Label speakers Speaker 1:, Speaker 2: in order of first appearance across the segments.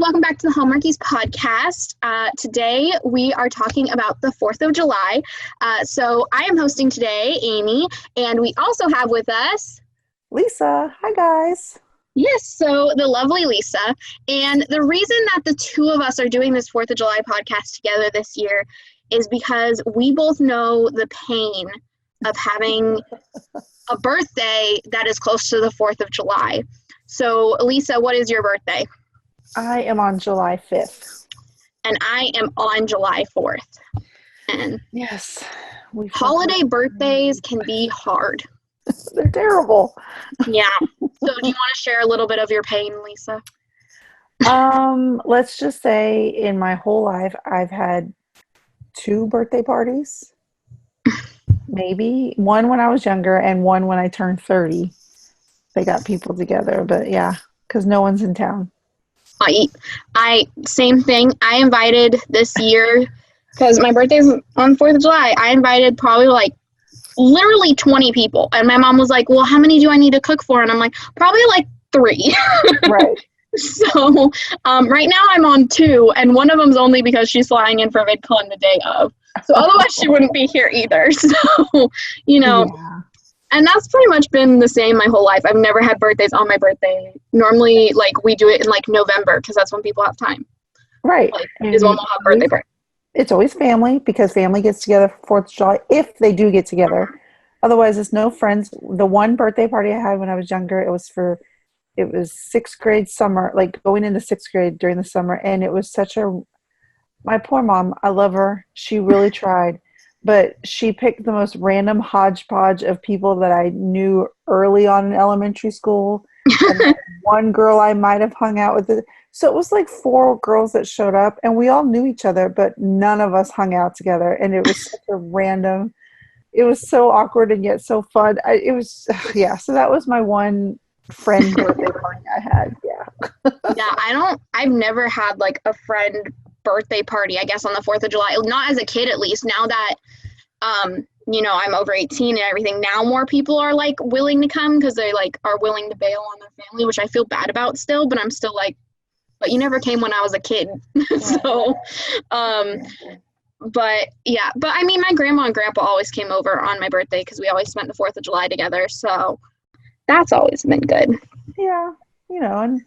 Speaker 1: welcome back to the Hallmarkies podcast. Today we are talking about the 4th of July. So I am hosting today, Amy, and we also have with us
Speaker 2: Lisa. Hi, guys.
Speaker 1: Yes, so the lovely Lisa. And the reason that the two of us are doing this 4th of July podcast together this year is because we both know the pain of having a birthday that is close to the 4th of July. So, Lisa, what is your birthday?
Speaker 2: I am on July 5th.
Speaker 1: And I am on July 4th. And
Speaker 2: yes,
Speaker 1: holiday birthdays can be hard.
Speaker 2: They're terrible.
Speaker 1: Yeah. So do you want to share a little bit of your pain, Lisa?
Speaker 2: Let's just say in my whole life, I've had 2 birthday parties. Maybe. One when I was younger and one when I turned 30. They got people together, but yeah, because no one's in town.
Speaker 1: Same thing. I invited this year, because my birthday's on 4th of July, I invited probably like literally 20 people. And my mom was like, well, how many do I need to cook for? And I'm like, probably like 3.
Speaker 2: Right.
Speaker 1: So right now I'm on 2, and one of them's only because she's flying in from VidCon the day of. So otherwise she wouldn't be here either. So, yeah. And that's pretty much been the same my whole life. I've never had birthdays on my birthday. Normally, like, we do it in, like, November because that's when people have time.
Speaker 2: Right.
Speaker 1: Like, is when we'll have birthday party.
Speaker 2: It's always family because family gets together for 4th of July if they do get together. Otherwise, it's no friends. The one birthday party I had when I was younger, it was 6th grade summer, like going into 6th grade during the summer. And it was my poor mom, I love her. She really tried. But she picked the most random hodgepodge of people that I knew early on in elementary school. And one girl I might have hung out with. So it was like 4 girls that showed up, and we all knew each other, but none of us hung out together. And it was such a random, it was so awkward and yet so fun. So that was my one friend birthday party I had. Yeah.
Speaker 1: Yeah, I've never had like a friend birthday party, I guess, on the 4th of July. Not as a kid, at least. Now that I'm over 18 and everything, now more people are like willing to come because they like are willing to bail on their family, which I feel bad about still, but I'm still like, but you never came when I was a kid. So but I mean, my grandma and grandpa always came over on my birthday because we always spent the 4th of July together, so that's always been good.
Speaker 2: Yeah. And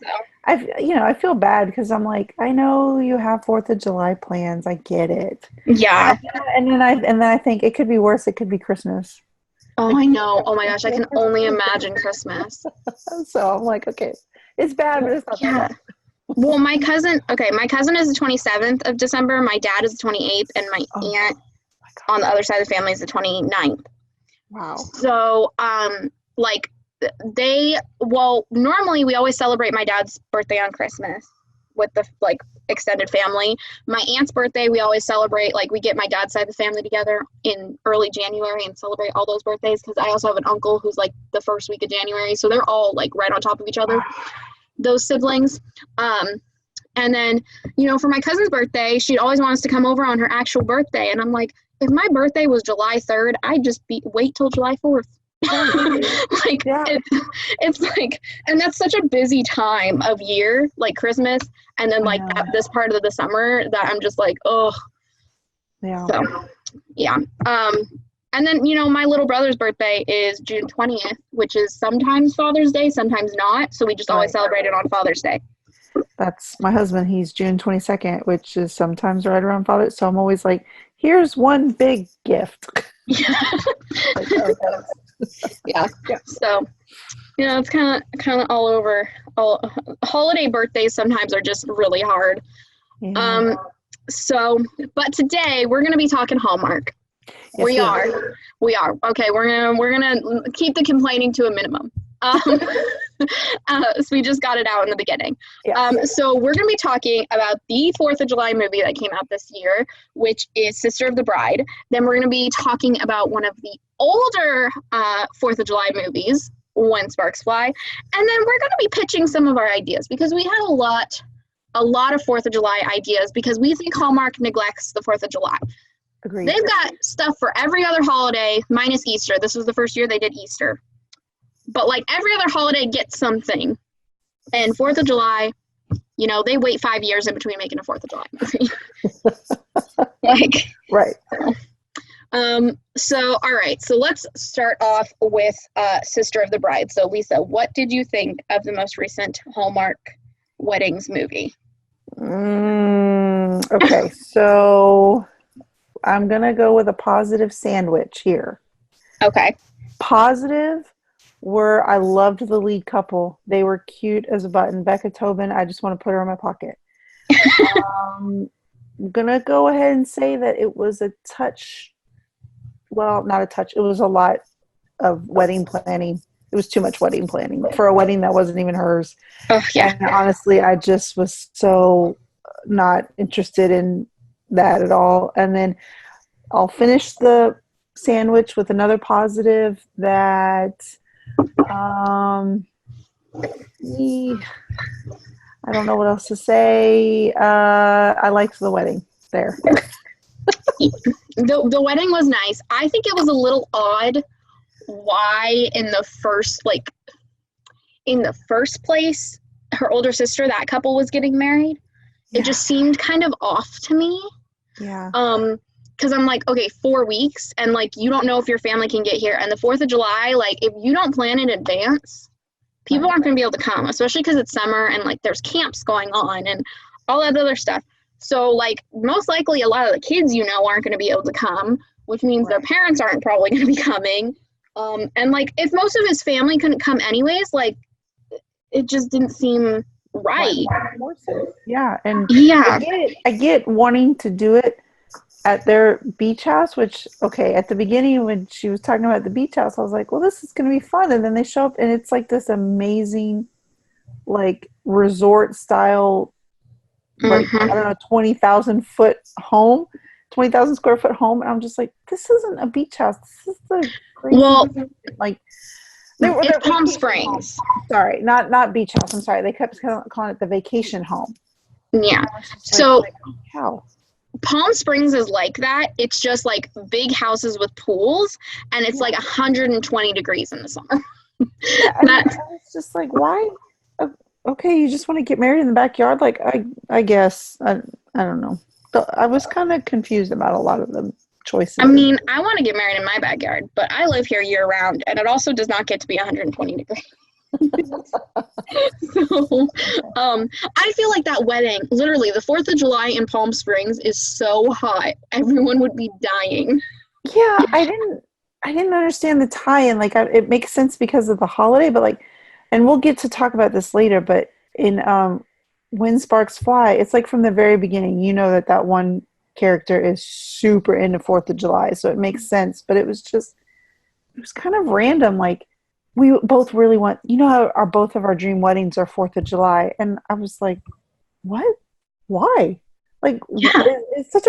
Speaker 2: I feel bad because I'm like, I know you have 4th of July plans. I get it.
Speaker 1: Yeah.
Speaker 2: And then I think it could be worse. It could be Christmas.
Speaker 1: Oh, I know. Oh my gosh, I can only imagine Christmas.
Speaker 2: So I'm like, okay, it's bad, but it's not that bad.
Speaker 1: Well, my cousin is the 27th of December. My dad is the 28th, and my aunt on the other side of the family is the 29th.
Speaker 2: Wow.
Speaker 1: So, normally we always celebrate my dad's birthday on Christmas with the like extended family. My aunt's birthday we always celebrate, like we get my dad's side of the family together in early January and celebrate all those birthdays, because I also have an uncle who's like the first week of January, so they're all like right on top of each other, those siblings. And then for my cousin's birthday, she'd always want us to come over on her actual birthday, and I'm like, if my birthday was July 3rd, I'd just wait till July 4th. It's like, and that's such a busy time of year, like Christmas, and then like this part of the summer that I'm just like, oh yeah. So yeah. And then my little brother's birthday is June 20th, which is sometimes Father's Day, sometimes not, so we just always celebrate it on Father's Day.
Speaker 2: That's my husband. He's June 22nd, which is sometimes right around Father's. So I'm always like, here's one big gift.
Speaker 1: Yeah. Yeah. So, it's kind of all over. Holiday birthdays sometimes are just really hard. Yeah. But today we're going to be talking Hallmark. Yes, we are. Okay, we're gonna keep the complaining to a minimum. So we just got it out in the beginning. Yes. So we're going to be talking about the 4th of July movie that came out this year, which is Sister of the Bride. Then we're going to be talking about one of the older 4th of July movies, When Sparks Fly. And then we're going to be pitching some of our ideas, because we had a lot of 4th of July ideas, because we think Hallmark neglects the 4th of July.
Speaker 2: Agreed.
Speaker 1: They've got stuff for every other holiday minus Easter. This was the first year they did Easter. But like every other holiday gets something. And 4th of July, You know, they wait 5 years in between making a 4th of July movie. Like,
Speaker 2: right.
Speaker 1: So, all right. So let's start off with Sister of the Bride. So, Lisa, what did you think of the most recent Hallmark weddings movie?
Speaker 2: Okay, so I'm going to go with a positive sandwich here.
Speaker 1: Okay.
Speaker 2: Positive were I loved the lead couple. They were cute as a button. Becca Tobin, I just want to put her in my pocket. I'm going to go ahead and say that it was a touch, well, not a touch, it was a lot of wedding planning. It was too much wedding planning for a wedding that wasn't even hers.
Speaker 1: Oh, yeah.
Speaker 2: And honestly, I just was so not interested in that at all. And then I'll finish the sandwich with another positive that I don't know what else to say. I liked the wedding there.
Speaker 1: The wedding was nice. I think it was a little odd why in the first place her older sister, that couple, was getting married. It just seemed kind of off to me.
Speaker 2: Yeah.
Speaker 1: Because I'm like, okay, 4 weeks, and like you don't know if your family can get here, and the 4th of July, like if you don't plan in advance, people aren't going to be able to come, especially because it's summer and like there's camps going on and all that other stuff. So like most likely a lot of the kids aren't going to be able to come, which means their parents aren't probably going to be coming. And like if most of his family couldn't come anyways, like it just didn't seem right.
Speaker 2: Yeah, and
Speaker 1: yeah,
Speaker 2: I get wanting to do it at their beach house, which, okay, at the beginning when she was talking about the beach house, I was like, well, this is going to be fun. And then they show up and it's like this amazing, like resort style, like, I don't know, 20,000 foot home, 20,000 square foot home. And I'm just like, this isn't a beach house. This is the crazy, like,
Speaker 1: it's Palm Springs.
Speaker 2: Sorry, not beach house. I'm sorry. They kept calling it the vacation home.
Speaker 1: Yeah. So
Speaker 2: how?
Speaker 1: Palm Springs is like that. It's just like big houses with pools, and it's like 120 degrees in the summer.
Speaker 2: Yeah, it's just like, why? Okay, you just want to get married in the backyard? Like, I guess I don't know. I was kind of confused about a lot of the choices.
Speaker 1: I mean, I want to get married in my backyard, but I live here year round, and it also does not get to be 120 degrees. So, I feel like that wedding, literally the 4th of July in Palm Springs is so hot. Everyone would be dying.
Speaker 2: Yeah, I didn't understand the tie-in. Like, it makes sense because of the holiday, but like, and we'll get to talk about this later, but in When Sparks Fly, it's like from the very beginning, that one character is super into 4th of July, so it makes sense, but it was kind of random. Like, we both really want, how both of our dream weddings are 4th of July. And I was like, what? Why? Like, it's such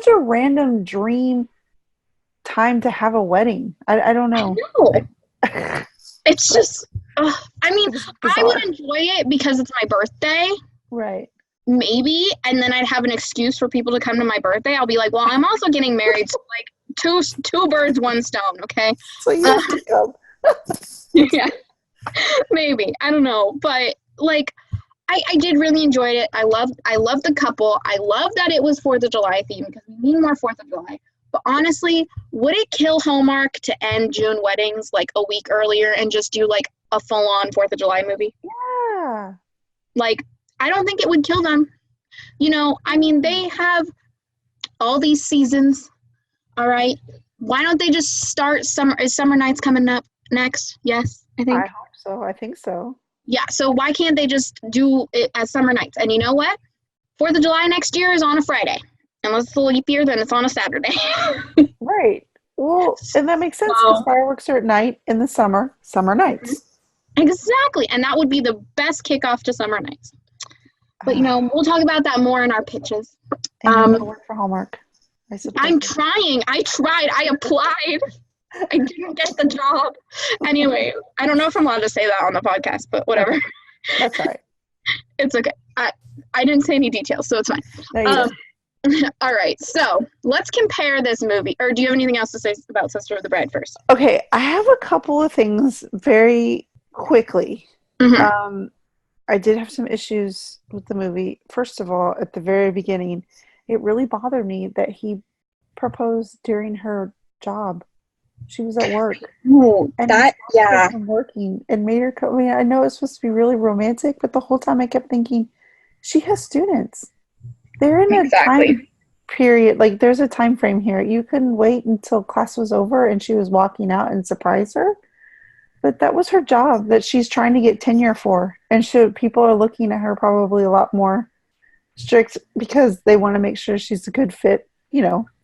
Speaker 2: a random dream time to have a wedding. I don't know.
Speaker 1: It's just, I mean, I would enjoy it because it's my birthday.
Speaker 2: Right.
Speaker 1: Maybe. And then I'd have an excuse for people to come to my birthday. I'll be like, well, I'm also getting married. So like two birds, one stone. Okay.
Speaker 2: So you have to come.
Speaker 1: Yeah, maybe, I don't know, but like I did really enjoy it. I loved the couple. I love that it was 4th of July theme because we need more 4th of July. But honestly, would it kill Hallmark to end June weddings like a week earlier and just do like a full-on 4th of July movie?
Speaker 2: Yeah.
Speaker 1: Like, I don't think it would kill them. I mean, they have all these seasons. All right, why don't they just start summer? Is Summer Nights coming up next? Yes, I think.
Speaker 2: I hope so. I think so.
Speaker 1: Yeah, so why can't they just do it as Summer Nights? And you know what? 4th of July next year is on a Friday. Unless it's a leap year, then it's on a Saturday.
Speaker 2: Right. Well, and that makes sense because fireworks are at night in the Summer Nights.
Speaker 1: Exactly. And that would be the best kickoff to Summer Nights. But, we'll talk about that more in our pitches.
Speaker 2: And you work for Hallmark.
Speaker 1: I'm trying. I tried. I applied. I didn't get the job. Anyway, I don't know if I'm allowed to say that on the podcast, but whatever.
Speaker 2: That's all right.
Speaker 1: It's okay. I didn't say any details, so it's fine. All right, so let's compare this movie. Or do you have anything else to say about Sister of the Bride first?
Speaker 2: Okay, I have a couple of things very quickly. I did have some issues with the movie. First of all, at the very beginning, it really bothered me that he proposed during her job. She was at work,
Speaker 1: Ooh,
Speaker 2: and he
Speaker 1: that,
Speaker 2: stopped her
Speaker 1: yeah,
Speaker 2: from working and made her come. I mean, I know it's supposed to be really romantic, but the whole time I kept thinking, she has students. They're in a
Speaker 1: exactly.
Speaker 2: time period, like there's a time frame here. You couldn't wait until class was over and she was walking out and surprise her. But that was her job that she's trying to get tenure for. And people are looking at her probably a lot more strict because they want to make sure she's a good fit,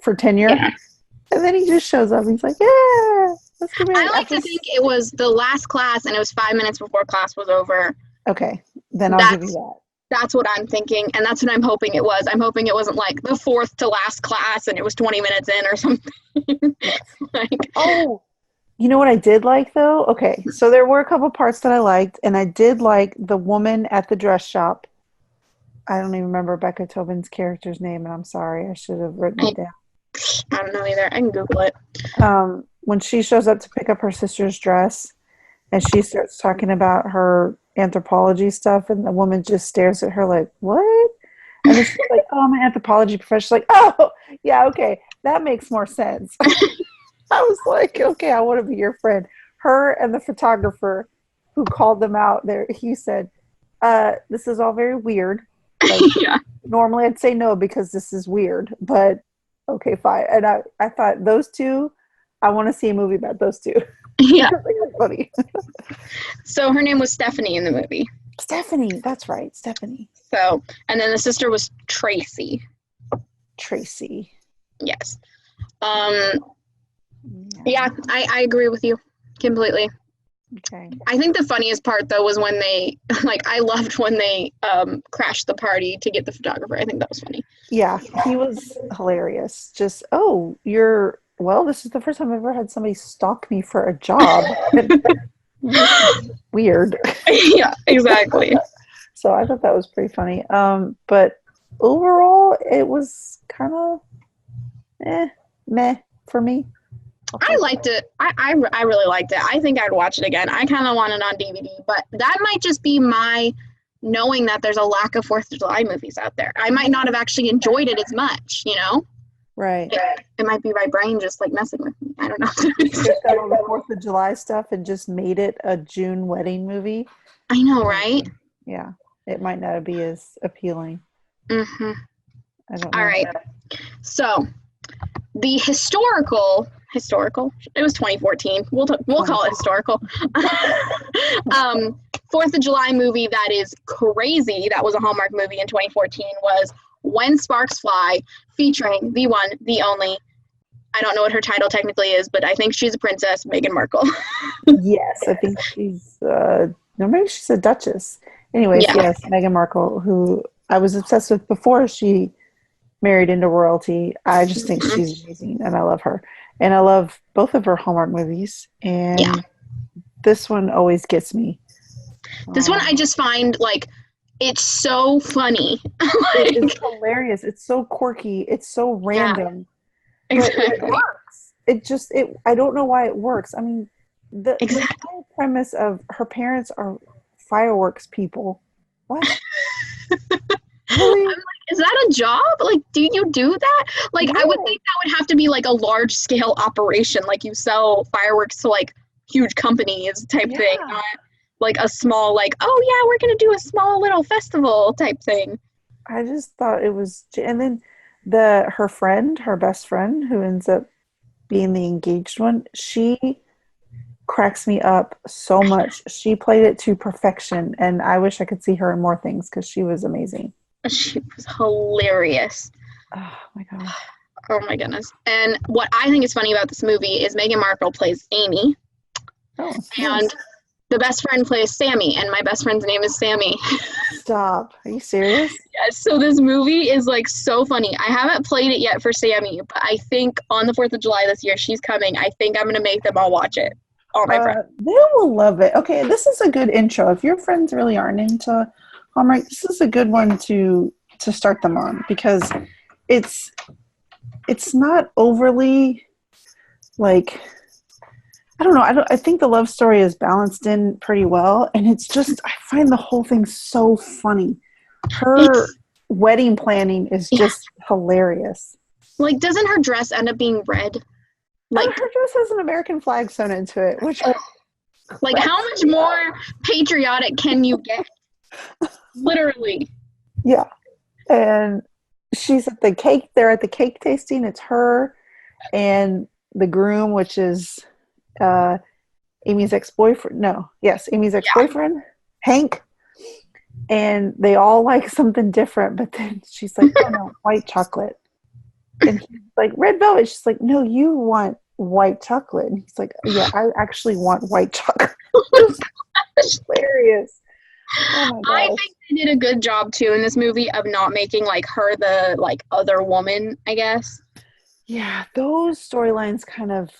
Speaker 2: for tenure.
Speaker 1: Yeah.
Speaker 2: And then he just shows up. He's like, yeah, let's get
Speaker 1: I
Speaker 2: married.
Speaker 1: like to think it was the last class and it was 5 minutes before class was over.
Speaker 2: Okay, then I'll give you
Speaker 1: That's
Speaker 2: that.
Speaker 1: that's what I'm thinking, and that's what I'm hoping it was. I'm hoping it wasn't like the fourth to last class and it was 20 minutes in or something.
Speaker 2: Yes.
Speaker 1: Like,
Speaker 2: Oh, you know what I did like though? Okay, so there were a couple parts that I liked, and I did like the woman at the dress shop. I don't even remember Becca Tobin's character's name, and I'm sorry. I should have written
Speaker 1: I,
Speaker 2: it down.
Speaker 1: I don't know either. I can Google it.
Speaker 2: When she shows up to pick up her sister's dress, and she starts talking about her anthropology stuff, and the woman just stares at her like, "What?" And then she's like, "Oh, I'm an anthropology professor." She's like, "Oh, yeah, okay, that makes more sense." I was like, "Okay, I want to be your friend." Her and the photographer who called them out there, he said, "This is all very weird. Like,
Speaker 1: Yeah.
Speaker 2: normally I'd say no because this is weird, but okay, fine." And I thought those two, I want to see a movie about those two.
Speaker 1: Yeah.
Speaker 2: They were funny.
Speaker 1: So her name was Stephanie in the movie.
Speaker 2: Stephanie, that's right, Stephanie.
Speaker 1: So, and then the sister was Tracy.
Speaker 2: Tracy.
Speaker 1: Yes. Yeah, I agree with you completely.
Speaker 2: Okay.
Speaker 1: I think the funniest part though was when they I loved when they crashed the party to get the photographer. I think that was funny.
Speaker 2: Yeah, he was hilarious. Just, this is the first time I've ever had somebody stalk me for a job. Weird.
Speaker 1: Yeah, exactly.
Speaker 2: So I thought that was pretty funny. But overall, it was kind of meh for me.
Speaker 1: I liked it. I really liked it. I think I'd watch it again. I kind of want it on DVD, but that might just be my knowing that there's a lack of 4th of July movies out there. I might not have actually enjoyed it as much,
Speaker 2: Right.
Speaker 1: It might be my brain just messing with me. I don't know.
Speaker 2: Just got all the 4th of July stuff and just made it a June wedding movie.
Speaker 1: I know, right?
Speaker 2: Yeah. It might not be as appealing.
Speaker 1: Mm-hmm.
Speaker 2: I don't know.
Speaker 1: All right. So the historical, it was 2014. We'll call it historical. 4th of July movie that is crazy. That was a Hallmark movie in 2014 was When Sparks Fly, featuring the one, the only, I don't know what her title technically is, but I think she's a princess, Meghan Markle.
Speaker 2: Yes, I think she's, no, maybe she's a duchess. Anyways,
Speaker 1: Yeah.
Speaker 2: yes, Meghan Markle, who I was obsessed with before she married into royalty. I just think she's amazing, and I love her. And I love both of her Hallmark movies, and this one always gets me.
Speaker 1: This one I just find, it's so funny.
Speaker 2: It's hilarious. It's so quirky. It's so random.
Speaker 1: Exactly.
Speaker 2: But it works. I don't know why it works. I mean, the whole premise of her parents are fireworks people. What? Really?
Speaker 1: I'm like, is that a job? Do you do that? I would think that would have to be a large scale operation. You sell fireworks to huge companies type thing, not a small oh yeah, we're gonna do a small little festival type thing.
Speaker 2: I just thought it was, and then her best friend, who ends up being the engaged one, she cracks me up so much. She played it to perfection, and I wish I could see her in more things because she was amazing.
Speaker 1: She was hilarious.
Speaker 2: Oh my god.
Speaker 1: Oh my goodness. And what I think is funny about this movie is Meghan Markle plays Amy.
Speaker 2: Oh,
Speaker 1: and
Speaker 2: nice.
Speaker 1: the best friend plays Sammy, and my best friend's name is Sammy.
Speaker 2: Stop. Are you serious?
Speaker 1: Yes, so this movie is so funny. I haven't played it yet for Sammy, but I think on the 4th of July this year, she's coming. I think I'm going to make them all watch it. All my friends.
Speaker 2: They will love it. Okay, this is a good intro. If your friends really aren't into Hallmark, this is a good one to start them on because it's not overly I don't know. I think the love story is balanced in pretty well, and it's just I find the whole thing so funny. Her
Speaker 1: It's,
Speaker 2: wedding planning is
Speaker 1: yeah.
Speaker 2: just hilarious.
Speaker 1: Like, doesn't her dress end up being red? Like,
Speaker 2: Her dress has an American flag sewn into it, which
Speaker 1: oh, like how
Speaker 2: cracks
Speaker 1: much
Speaker 2: me up.
Speaker 1: more patriotic can you get? Literally.
Speaker 2: Yeah, and she's at the cake. They're at the cake tasting. It's her and the groom, which is uh, Amy's ex-boyfriend. No, yes, Amy's
Speaker 1: Yeah.
Speaker 2: ex-boyfriend, Hank. And they all like something different, but then she's like, "Oh no, white chocolate." And he's like, "Red velvet." She's like, "No, you want white chocolate." And he's like, "Yeah, I actually want white chocolate." It's hilarious. Oh my
Speaker 1: I
Speaker 2: gosh.
Speaker 1: think they did a good job too in this movie of not making like her the like other woman, I guess.
Speaker 2: Yeah, those storylines kind of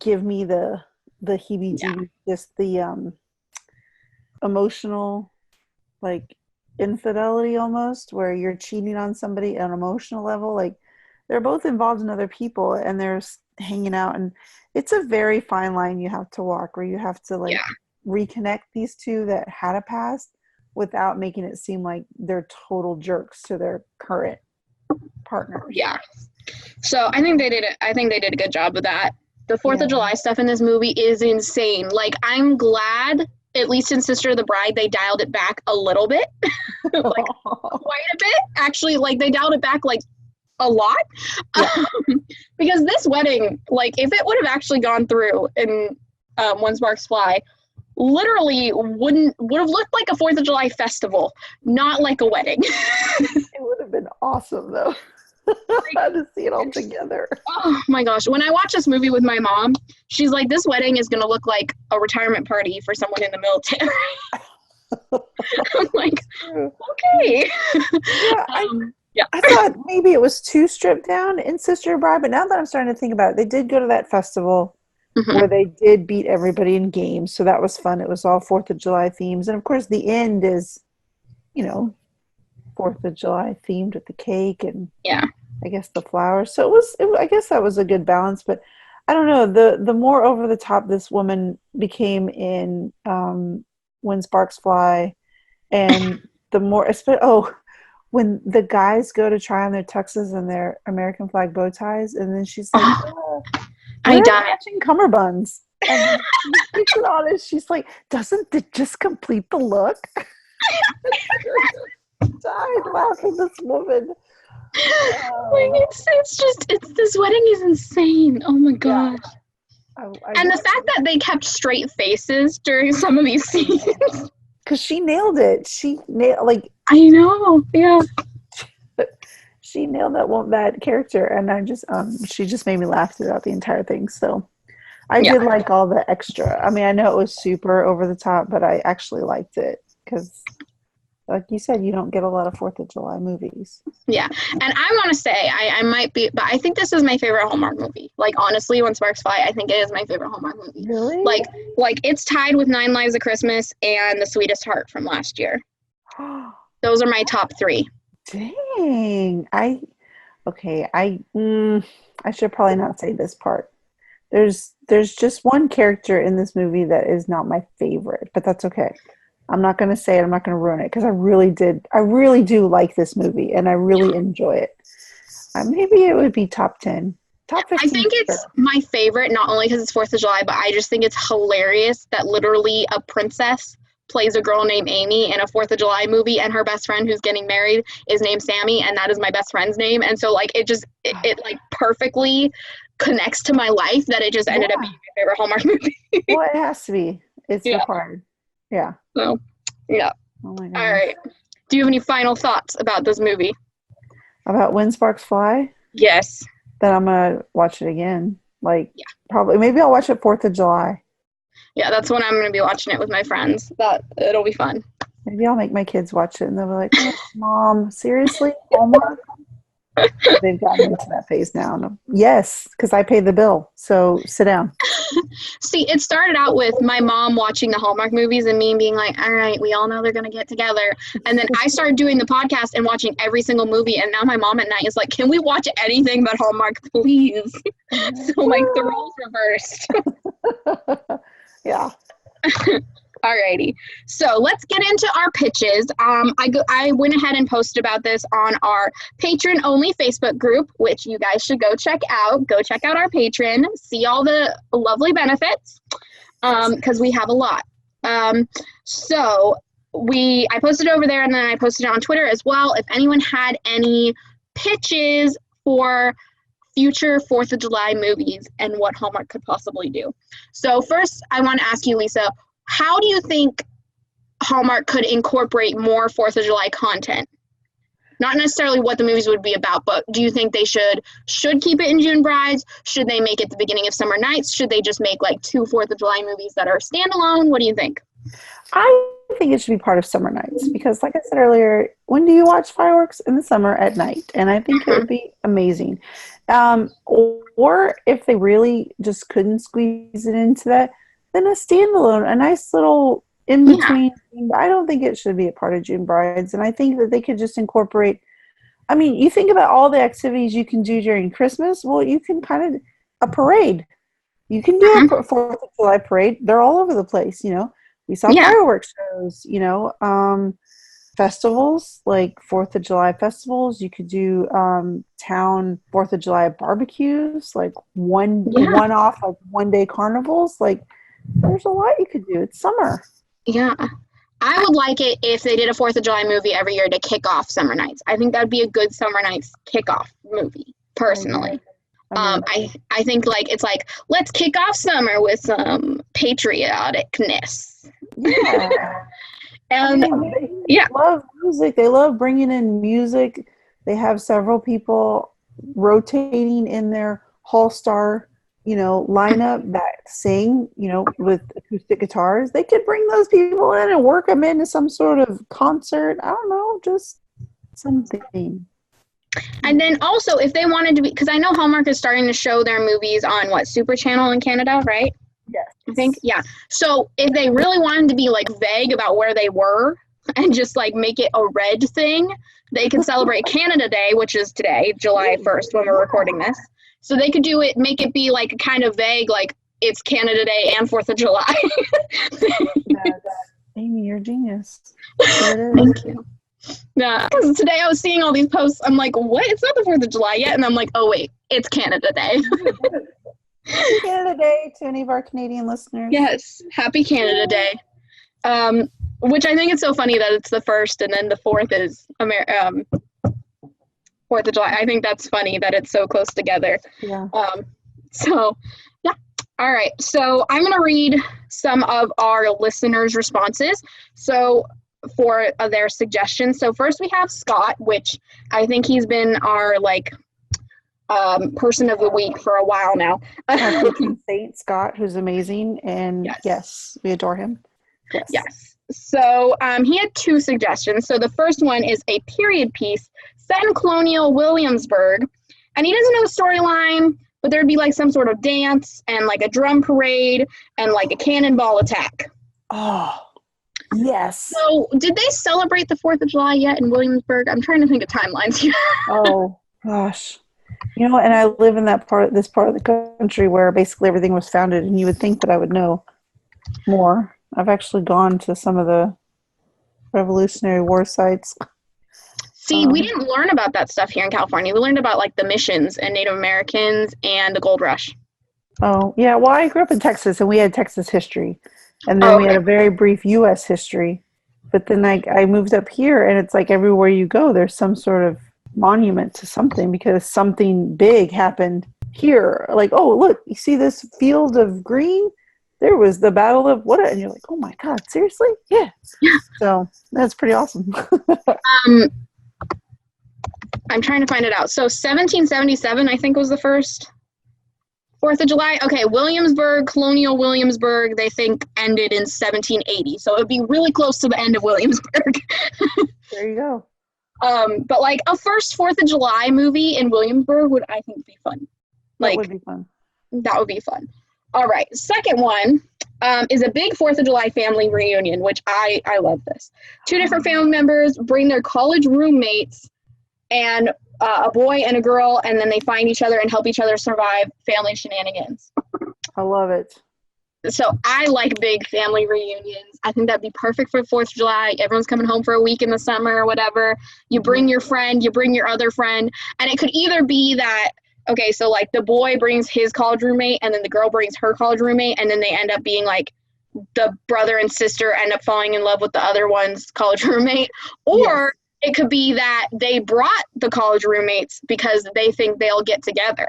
Speaker 2: give me the
Speaker 1: Yeah.
Speaker 2: heebie-jeebies, just the emotional like infidelity almost, where you're cheating on somebody on an emotional level. Like they're both involved in other people and they're hanging out, and it's a very fine line you have to walk, where you have to like
Speaker 1: Yeah.
Speaker 2: reconnect these two that had a past without making it seem like they're total jerks to their current partners.
Speaker 1: Yeah. So I think they did a good job with that. The Fourth of
Speaker 2: Yeah.
Speaker 1: July stuff in this movie is insane. Like I'm glad, at least in Sister of the Bride, they dialed it back a little bit. Like quite a bit. Actually, like they dialed it back like a lot.
Speaker 2: Yeah.
Speaker 1: Because this wedding, like if it would have actually gone through in When Sparks Fly, literally would have looked like a Fourth of July festival, not like a wedding.
Speaker 2: It would have been awesome though. To see it all together.
Speaker 1: Oh my gosh. When I watch this movie with my mom, she's like, this wedding is going to look like a retirement party for someone in the military. I'm like, okay.
Speaker 2: Yeah,
Speaker 1: Yeah.
Speaker 2: I thought maybe it was too stripped down in Sister Bride, but now that I'm starting to think about it, they did go to that festival
Speaker 1: Mm-hmm.
Speaker 2: where they did beat everybody in games, so that was fun. It was all 4th of July themes, and of course the end is, you know, 4th of July themed with the cake and
Speaker 1: Yeah.
Speaker 2: I guess the flowers. So I guess that was a good balance, but I don't know, the more over the top this woman became in When Sparks Fly, and the more when the guys go to try on their tuxes and their American flag bow ties, and then she's like,
Speaker 1: I
Speaker 2: wear
Speaker 1: died.
Speaker 2: matching cummerbunds. And then she puts it on and she's like, doesn't it just complete the look? I died laughing, this woman.
Speaker 1: Like it's this wedding is insane. Oh my
Speaker 2: Yeah.
Speaker 1: gosh.
Speaker 2: I
Speaker 1: And the fact that they kept straight faces during some of these scenes.
Speaker 2: because she nailed it.
Speaker 1: I know. Yeah.
Speaker 2: She nailed that character, and she just made me laugh throughout the entire thing. So I
Speaker 1: Yeah.
Speaker 2: did like all the extra. I mean, I know it was super over the top, but I actually liked it because, like you said, you don't get a lot of 4th of July movies.
Speaker 1: Yeah. And I want to say, I might be, but I think this is my favorite Hallmark movie. Like, honestly, When Sparks Fly, I think it is my favorite Hallmark movie.
Speaker 2: Really?
Speaker 1: Like it's tied with Nine Lives of Christmas and The Sweetest Heart from last year. Those are my top three.
Speaker 2: Dang. I should probably not say this part. There's just one character in this movie that is not my favorite, but that's okay. I'm not going to say it. I'm not going to ruin it because I really do like this movie and I really enjoy it. Maybe it would be top 10, top 15.
Speaker 1: I think it's my favorite, not only because it's 4th of July, but I just think it's hilarious that literally a princess plays a girl named Amy in a 4th of July movie, and her best friend who's getting married is named Sammy, and that is my best friend's name. And so, like, it like perfectly connects to my life that it just ended up being my favorite Hallmark movie.
Speaker 2: Well, it has to be. It's
Speaker 1: Yeah.
Speaker 2: required. Yeah.
Speaker 1: So, yeah.
Speaker 2: Oh my god.
Speaker 1: All right. Do you have any final thoughts about this movie?
Speaker 2: About When Sparks Fly?
Speaker 1: Yes.
Speaker 2: Then I'm gonna watch it again. Like,
Speaker 1: Yeah.
Speaker 2: probably maybe I'll watch it 4th of July.
Speaker 1: Yeah, that's when I'm going to be watching it with my friends. It'll be fun.
Speaker 2: Maybe I'll make my kids watch it and they'll be like, oh, Mom, seriously? Hallmark? They've gotten into that phase now. And yes, because I pay the bill. So sit down.
Speaker 1: See, it started out with my mom watching the Hallmark movies and me being like, all right, we all know they're going to get together. And then I started doing the podcast and watching every single movie. And now my mom at night is like, can we watch anything but Hallmark, please? So, like, the roles reversed.
Speaker 2: Yeah.
Speaker 1: Alrighty, so let's get into our pitches. I went ahead and posted about this on our patron only Facebook group, which you guys should go check out. Go check out our patron, see all the lovely benefits, because we have a lot. So I posted over there, and then I posted it on Twitter as well. If anyone had any pitches for future 4th of July movies and what Hallmark could possibly do. So first, I want to ask you, Lisa, how do you think Hallmark could incorporate more 4th of July content? Not necessarily what the movies would be about, but do you think they should keep it in June Brides? Should they make it the beginning of Summer Nights? Should they just make like 2 4th of July movies that are standalone? What do you think?
Speaker 2: I think it should be part of Summer Nights because, like I said earlier, when do you watch fireworks? In the summer at night? And I think it would be amazing. Or if they really just couldn't squeeze it into that, then a standalone, a nice little in-between. Yeah. I don't think it should be a part of June Brides. And I think that they could just incorporate, I mean, you think about all the activities you can do during Christmas. Well, you can kind of, a parade. You can do a 4th of July parade. They're all over the place, you know. We saw fireworks shows, you know, festivals, like 4th of July festivals. You could do town 4th of July barbecues, like one-off, like one-day carnivals. Like, there's a lot you could do. It's summer. Yeah.
Speaker 1: I would like it if they did a 4th of July movie every year to kick off Summer Nights. I think that would be a good Summer Nights kickoff movie, personally. I think like it's like, let's kick off summer with some patrioticness.
Speaker 2: Yeah.
Speaker 1: And
Speaker 2: they love music. They love bringing in music. They have several people rotating in their Hall Star, you know, lineup that sing, you know, with acoustic guitars. They could bring those people in and work them into some sort of concert. I don't know, just something.
Speaker 1: And then also, if they wanted to be, because I know Hallmark is starting to show their movies on Super Channel in Canada, right?
Speaker 2: Yes.
Speaker 1: I think, yeah. So if they really wanted to be like vague about where they were and just like make it a red thing, they could celebrate Canada Day, which is today, July 1st, when we're recording this. So they could do it, make it be like kind of vague, like it's Canada Day and 4th of July.
Speaker 2: Amy, you're a genius.
Speaker 1: Thank you. Yeah, because today I was seeing all these posts. I'm like, what? It's not the 4th of July yet. And I'm like, oh, wait, it's Canada Day.
Speaker 2: Happy Canada Day to any of our Canadian listeners.
Speaker 1: Yes, happy Canada Day. Which I think it's so funny that it's the 1st and then the 4th is 4th of July. I think that's funny that it's so close together.
Speaker 2: Yeah.
Speaker 1: So, yeah. All right. So I'm going to read some of our listeners' responses. So for their suggestions. So first we have Scott, which I think he's been our person of the week for a while now.
Speaker 2: Saint Scott, who's amazing, and yes, we adore him.
Speaker 1: Yes. So he had 2 suggestions. So the first one is a period piece set in colonial Williamsburg, and he doesn't know the storyline, but there'd be like some sort of dance and like a drum parade and like a cannonball attack.
Speaker 2: Oh. Yes.
Speaker 1: So, did they celebrate the 4th of July yet in Williamsburg? I'm trying to think of timelines here.
Speaker 2: Oh, gosh. You know, and I live in this part of the country where basically everything was founded, and you would think that I would know more. I've actually gone to some of the Revolutionary War sites.
Speaker 1: See, we didn't learn about that stuff here in California. We learned about, like, the missions and Native Americans and the gold rush.
Speaker 2: Oh, yeah. Well, I grew up in Texas, and we had Texas history. And then we had a very brief U.S. history. But then I moved up here, and it's like everywhere you go, there's some sort of monument to something because something big happened here. Like, oh, look, you see this field of green? There was the Battle of what? And you're like, oh, my God, seriously? Yeah. So that's pretty awesome.
Speaker 1: I'm trying to find it out. So 1777, I think, was the first 4th of July? Okay, Williamsburg, colonial Williamsburg, they think ended in 1780. So it would be really close to the end of Williamsburg.
Speaker 2: There you go.
Speaker 1: But like a first 4th of July movie in Williamsburg would, I think, be fun. Like,
Speaker 2: that would be fun.
Speaker 1: That would be fun. All right, second one is a big 4th of July family reunion, which I love this. 2 different family members bring their college roommates and a boy and a girl, and then they find each other and help each other survive family shenanigans.
Speaker 2: I love it.
Speaker 1: So I like big family reunions. I think that'd be perfect for 4th of July. Everyone's coming home for a week in the summer or whatever. You bring your friend, you bring your other friend. And it could either be that, okay, so like the boy brings his college roommate and then the girl brings her college roommate, and then they end up being like the brother and sister end up falling in love with the other one's college roommate. Or it could be that they brought the college roommates because they think they'll get together.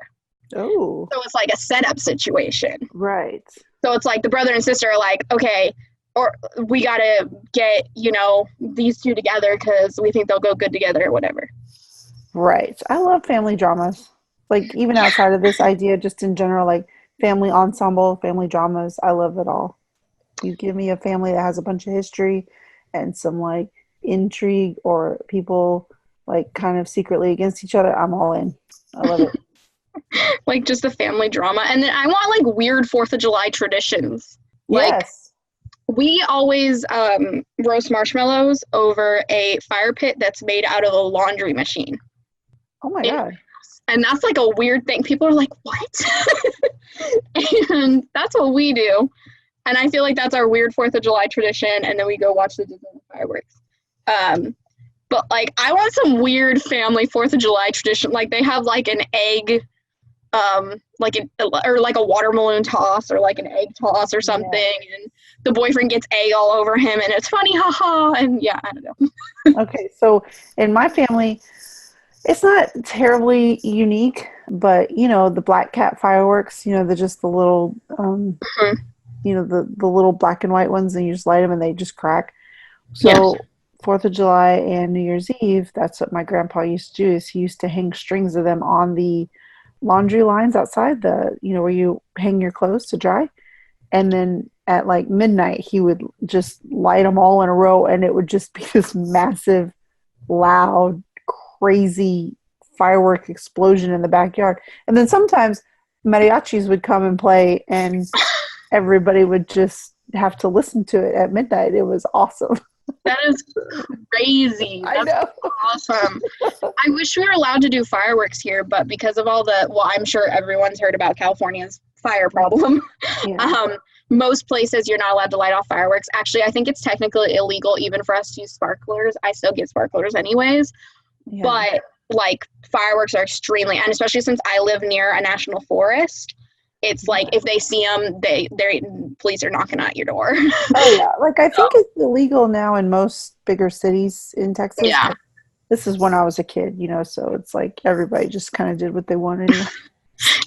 Speaker 2: Oh.
Speaker 1: So it's like a setup situation.
Speaker 2: Right.
Speaker 1: So it's like the brother and sister are like, okay, or we got to get, these two together because we think they'll go good together or whatever.
Speaker 2: Right. I love family dramas. Like, even outside of this idea, just in general, like family ensemble, family dramas, I love it all. You give me a family that has a bunch of history and some like intrigue or people like kind of secretly against each other, I'm all in. I love it.
Speaker 1: Like just a family drama. And then I want like weird 4th of July traditions. Like,
Speaker 2: yes.
Speaker 1: We always roast marshmallows over a fire pit that's made out of a laundry machine.
Speaker 2: Oh my God.
Speaker 1: And that's like a weird thing. People are like, what? And that's what we do. And I feel like that's our weird 4th of July tradition. And then we go watch the Disney fireworks. But like, I want some weird family 4th of July tradition. Like they have like an egg, or like a watermelon toss or like an egg toss or something. Yeah. And the boyfriend gets egg all over him and it's funny, haha. And yeah, I don't know.
Speaker 2: Okay. So in my family, it's not terribly unique, but the black cat fireworks, the little, the little black and white ones, and you just light them and they just crack. So 4th of July and New Year's Eve, that's what my grandpa used to do, is he used to hang strings of them on the laundry lines outside where you hang your clothes to dry. And then at like midnight, he would just light them all in a row, and it would just be this massive, loud, crazy firework explosion in the backyard. And then sometimes mariachis would come and play, and everybody would just have to listen to it at midnight. It was awesome.
Speaker 1: That is crazy.
Speaker 2: I know.
Speaker 1: Awesome. I wish we were allowed to do fireworks here, but because of I'm sure everyone's heard about California's fire problem. Yeah. Most places you're not allowed to light off fireworks. Actually, I think it's technically illegal even for us to use sparklers. I still get sparklers anyways. Yeah. But like fireworks are extremely, and especially since I live near a national forest, it's like if they see them, their police are knocking at your door.
Speaker 2: Oh yeah, like I think it's illegal now in most bigger cities in Texas.
Speaker 1: Yeah.
Speaker 2: This is when I was a kid, so it's like everybody just kind of did what they wanted.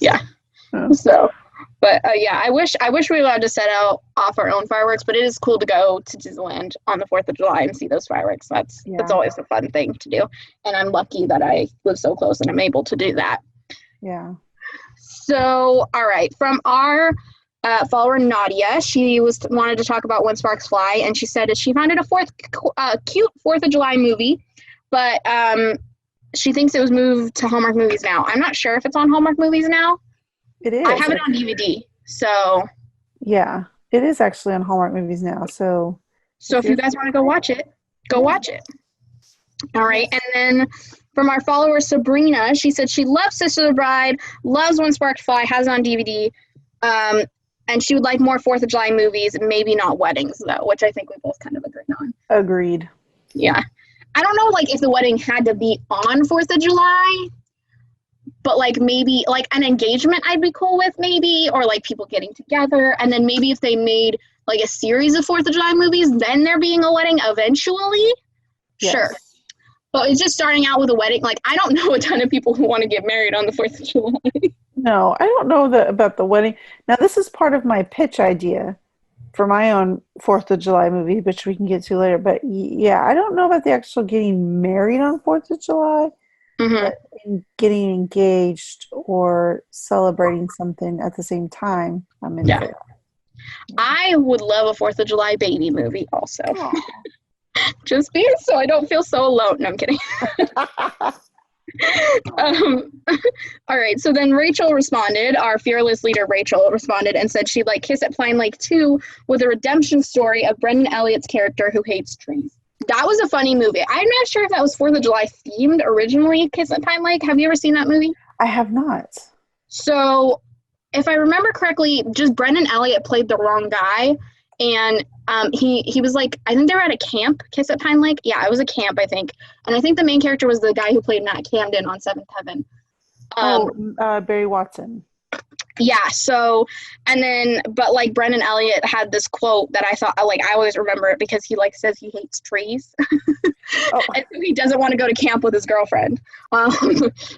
Speaker 1: Yeah. So, but yeah, I wish we were allowed to set off our own fireworks, but it is cool to go to Disneyland on the 4th of July and see those fireworks. That's always a fun thing to do, and I'm lucky that I live so close and I'm able to do that.
Speaker 2: Yeah.
Speaker 1: So, all right, from our follower Nadia, she wanted to talk about When Sparks Fly, and she said that she found it a cute 4th of July movie, but she thinks it was moved to Hallmark Movies now. I'm not sure if it's on Hallmark Movies now.
Speaker 2: It is.
Speaker 1: I have it on DVD, so.
Speaker 2: Yeah, it is actually on Hallmark Movies now, so.
Speaker 1: So if you guys want to go watch it, go watch it. All right, and then from our follower Sabrina, she said she loves Sister the Bride, loves When Sparks Fly, has it on DVD, and she would like more 4th of July movies, maybe not weddings, though, which I think we both kind of agreed on.
Speaker 2: Agreed.
Speaker 1: Yeah. I don't know, like, if the wedding had to be on 4th of July, but, like, maybe, like, an engagement I'd be cool with, maybe, or, like, people getting together, and then maybe if they made, like, a series of 4th of July movies, then there being a wedding eventually, yes. Sure. But it's just starting out with a wedding. Like, I don't know a ton of people who want to get married on the 4th of July.
Speaker 2: No, I don't know about the wedding. Now, this is part of my pitch idea for my own 4th of July movie, which we can get to later. But, yeah, I don't know about the actual getting married on 4th of July, but getting engaged or celebrating something at the same time. I'm into it.
Speaker 1: I would love a 4th of July baby movie also. Just be so I don't feel so alone. No, I'm kidding. All right, so then Rachel responded, our fearless leader Rachel responded and said she'd like Kiss at Pine Lake 2 with a redemption story of Brendan Elliott's character who hates trees. That was a funny movie. I'm not sure if that was 4th of July themed originally, Kiss at Pine Lake. Have you ever seen that movie?
Speaker 2: I have not.
Speaker 1: So if I remember correctly, just Brendan Elliott played the wrong guy. And he was like, I think they were at a camp, Kiss at Pine Lake. Yeah, it was a camp, I think. And I think the main character was the guy who played Matt Camden on Seventh Heaven.
Speaker 2: Barry Watson.
Speaker 1: Yeah, so, and then, but like Brendan Elliott had this quote that I thought, like, I always remember it because he like says he hates trees. And so he doesn't want to go to camp with his girlfriend.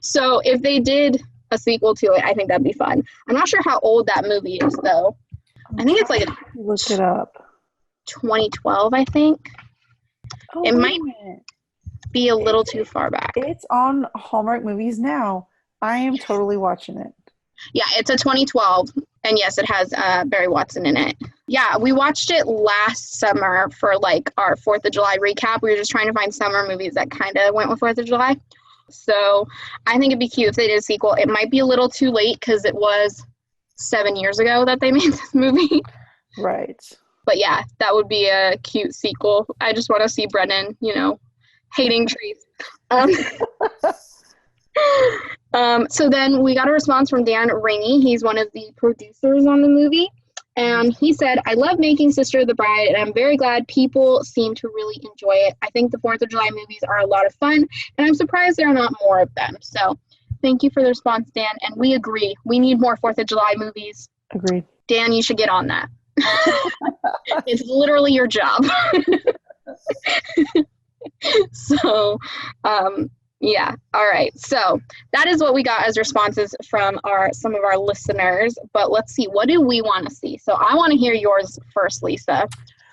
Speaker 1: So if they did a sequel to it, I think that'd be fun. I'm not sure how old that movie is though. I think it's like
Speaker 2: look it up.
Speaker 1: 2012, I think. It might be a little too far back.
Speaker 2: It's on Hallmark Movies now. I am totally watching it.
Speaker 1: Yeah, it's a 2012, and yes, it has Barry Watson in it. Yeah, we watched it last summer for like our 4th of July recap. We were just trying to find summer movies that kind of went with 4th of July. So I think it'd be cute if they did a sequel. It might be a little too late because it was 7 years ago that they made this movie.
Speaker 2: Right.
Speaker 1: But yeah, that would be a cute sequel. I just want to see Brennan, hating trees. So then we got a response from Dan Ringy. He's one of the producers on the movie. And he said, I love making Sister of the Bride, and I'm very glad people seem to really enjoy it. I think the 4th of July movies are a lot of fun, and I'm surprised there are not more of them. So thank you for the response, Dan. And we agree. We need more 4th of July movies.
Speaker 2: Agreed.
Speaker 1: Dan, you should get on that. It's literally your job. So, yeah. All right. So that is what we got as responses from some of our listeners. But let's see. What do we want to see? So I want to hear yours first, Lisa.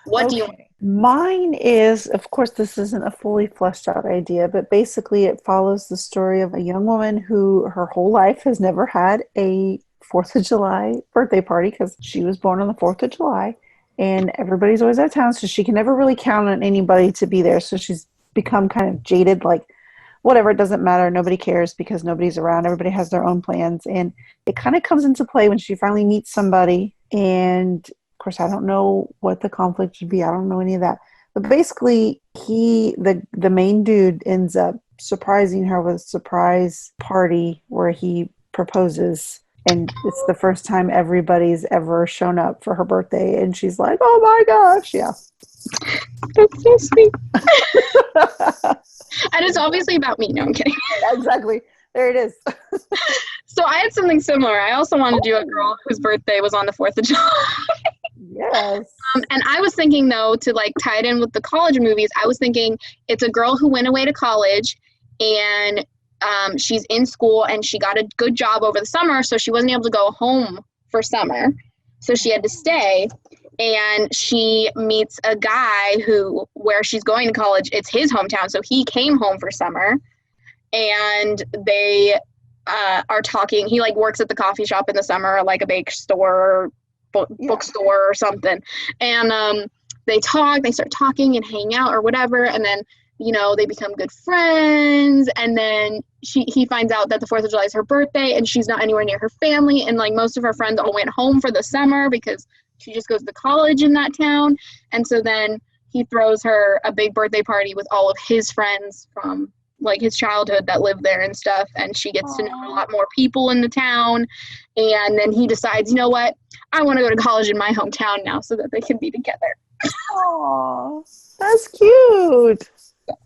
Speaker 1: What do you want?
Speaker 2: Mine is, of course, this isn't a fully fleshed out idea, but basically it follows the story of a young woman who her whole life has never had a 4th of July birthday party because she was born on the 4th of July and everybody's always out of town, so she can never really count on anybody to be there. So she's become kind of jaded, like, whatever, it doesn't matter. Nobody cares because nobody's around. Everybody has their own plans. And it kind of comes into play when she finally meets somebody. And of course, I don't know what the conflict should be. I don't know any of that. But basically, the main dude ends up surprising her with a surprise party where he proposes. And it's the first time everybody's ever shown up for her birthday. And she's like, oh my gosh, yeah.
Speaker 1: That's so sweet. And it's obviously about me. No, I'm kidding.
Speaker 2: Yeah, exactly. There it is.
Speaker 1: So I had something similar. I also wanted to do a girl whose birthday was on the 4th of July.
Speaker 2: Yes.
Speaker 1: And I was thinking, though, to like tie it in with the college movies, I was thinking it's a girl who went away to college and she's in school and she got a good job over the summer, so she wasn't able to go home for summer. So she had to stay. And she meets a guy where she's going to college, it's his hometown, so he came home for summer. And they are talking. He like works at the coffee shop in the summer, like a bake store, bookstore or something. And they start talking and hang out or whatever. And then, they become good friends. And then he finds out that the 4th of July is her birthday and she's not anywhere near her family. And like most of her friends all went home for the summer because she just goes to college in that town. And so then he throws her a big birthday party with all of his friends from like his childhood that live there and stuff. And she gets to know a lot more people in the town. And then he decides, you know what? I want to go to college in my hometown now so that they can be together.
Speaker 2: Oh, that's cute.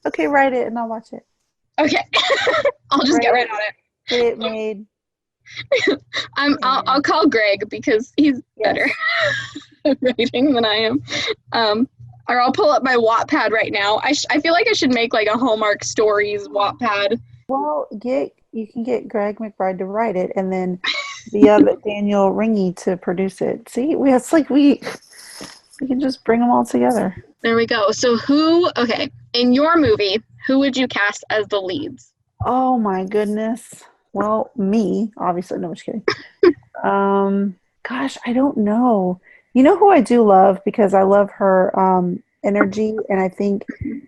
Speaker 2: Okay, write it and I'll watch it.
Speaker 1: Okay. I'll just get right on it.
Speaker 2: Get it made.
Speaker 1: I'll call Greg because he's better at writing than I am. Or I'll pull up my Wattpad right now. I feel like I should make like a Hallmark Stories Wattpad.
Speaker 2: Well, you can get Greg McBride to write it, and then the other Daniel Ringy to produce it. See, it's like we can just bring them all together.
Speaker 1: There we go. So in your movie, who would you cast as the leads?
Speaker 2: Oh my goodness. Well, me, obviously. No, I'm just kidding. Gosh, I don't know. You know who I do love because I love her energy, and I think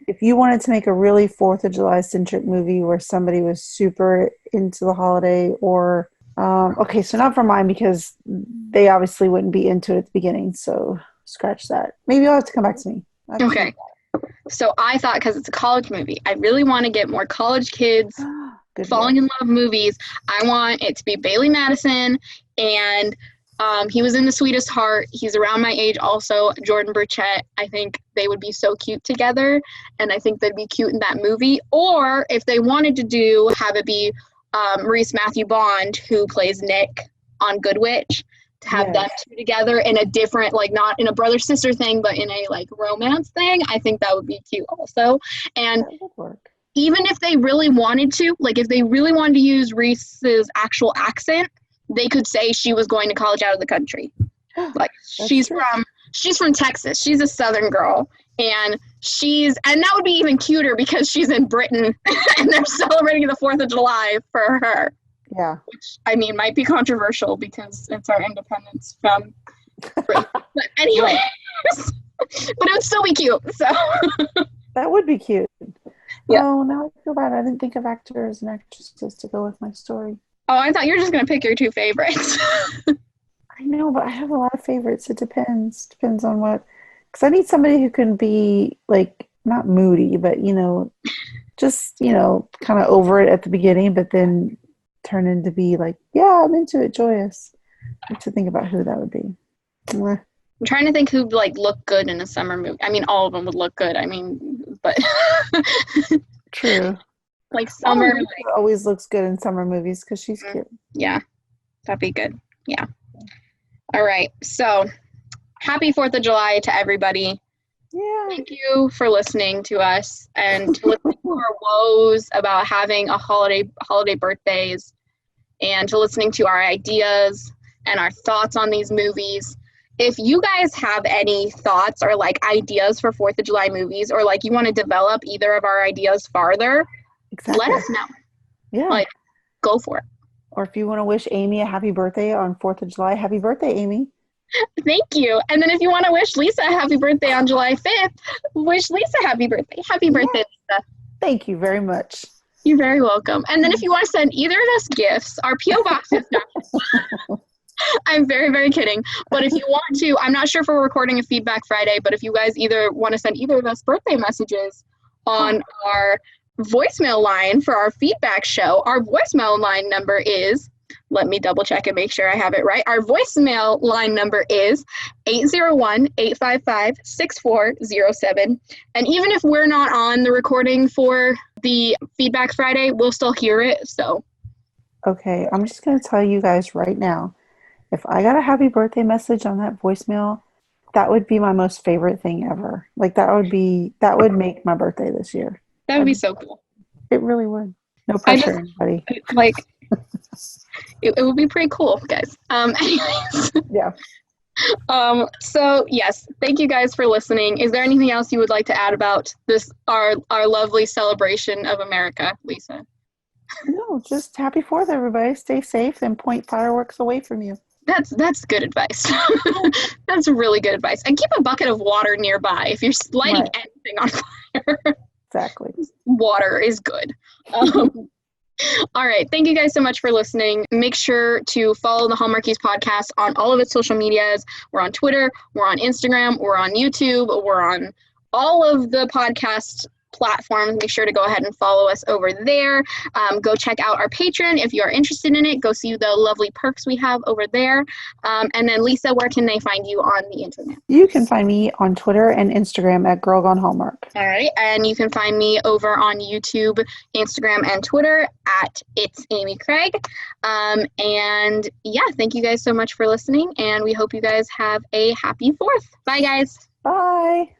Speaker 2: if you wanted to make a really 4th of July centric movie where somebody was super into the holiday or okay, so not for mine because they obviously wouldn't be into it at the beginning, so scratch that. Maybe you'll have to come back to me.
Speaker 1: Okay. So I thought because it's a college movie, I really want to get more college kids falling in love movies. I want it to be Bailey Madison And he was in The Sweetest Heart. He's around my age also. Jordan Burchett. I think they would be so cute together, and I think they'd be cute in that movie. Or if they wanted to have it be Maurice Matthew Bond, who plays Nick on Good Witch, to have them two together in a different, like not in a brother-sister thing, but in a like romance thing, I think that would be cute also. And
Speaker 2: that would work.
Speaker 1: Even if they really wanted to, like if they really wanted to use Reese's actual accent, they could say she was going to college out of the country. Like she's from Texas. She's a Southern girl. And that would be even cuter because she's in Britain and they're celebrating the 4th of July for her.
Speaker 2: Yeah.
Speaker 1: Which, I mean, might be controversial because it's our independence from Britain. But anyways, but it would still be cute. So
Speaker 2: that would be cute.
Speaker 1: Yeah.
Speaker 2: Oh, now I feel bad. I didn't think of actors and actresses to go with my story.
Speaker 1: Oh, I thought you were just going to pick your 2 favorites.
Speaker 2: I know, but I have a lot of favorites. It depends. Depends on what. Because I need somebody who can be, like, not moody, but, just, kind of over it at the beginning, but then turn into be like, yeah, I'm into it, joyous. I have to think about who that would be. Mwah.
Speaker 1: I'm trying to think who'd, like, look good in a summer movie. I mean, all of them would look good. I mean, but.
Speaker 2: True.
Speaker 1: Like summer.
Speaker 2: Always looks good in summer movies because she's cute.
Speaker 1: Yeah, that'd be good. Yeah. All right. So happy 4th of July to everybody.
Speaker 2: Yeah.
Speaker 1: Thank you for listening to us and to listening to our woes about having a holiday birthdays, and to listening to our ideas and our thoughts on these movies. If you guys have any thoughts or like ideas for 4th of July movies, or like you want to develop either of our ideas farther, let us know.
Speaker 2: Yeah.
Speaker 1: Like, go for it.
Speaker 2: Or if you want to wish Amy a happy birthday on 4th of July, happy birthday, Amy.
Speaker 1: Thank you. And then if you want to wish Lisa a happy birthday on July 5th, wish Lisa happy birthday. Happy birthday, Lisa.
Speaker 2: Thank you very much.
Speaker 1: You're very welcome. And then if you want to send either of us gifts, our P.O. box is not. I'm very, very kidding. But if you want to, I'm not sure if we're recording a Feedback Friday, but if you guys either want to send either of us birthday messages on our voicemail line for our feedback show, our voicemail line number is, let me double check and make sure I have it right. Our voicemail line number is 801-855-6407. And even if we're not on the recording for the Feedback Friday, we'll still hear it. So, okay,
Speaker 2: I'm just going to tell you guys right now, if I got a happy birthday message on that voicemail, that would be my most favorite thing ever. Like that would make my birthday this year.
Speaker 1: That would be so cool.
Speaker 2: It really would. No pressure, anybody.
Speaker 1: Like, it would be pretty cool, guys. Anyways.
Speaker 2: Yeah.
Speaker 1: So yes, thank you guys for listening. Is there anything else you would like to add about this, our lovely celebration of America, Lisa?
Speaker 2: No, just happy 4th, everybody. Stay safe and point fireworks away from you.
Speaker 1: That's good advice. That's really good advice. And keep a bucket of water nearby if you're lighting anything on fire.
Speaker 2: Exactly.
Speaker 1: Water is good. All right. Thank you guys so much for listening. Make sure to follow the Hallmarkies podcast on all of its social medias. We're on Twitter. We're on Instagram. We're on YouTube. We're on all of the podcast platforms. Make sure to go ahead and follow us over there. Go check out our Patreon if you are interested in it. Go see the lovely perks we have over there. And then Lisa, where can they find you on the internet?
Speaker 2: You can find me on Twitter and Instagram at Girl Gone Hallmark.
Speaker 1: All right. And you can find me over on YouTube, Instagram, and Twitter at It's Amy Craig. And yeah, thank you guys so much for listening. And we hope you guys have a happy 4th. Bye, guys.
Speaker 2: Bye.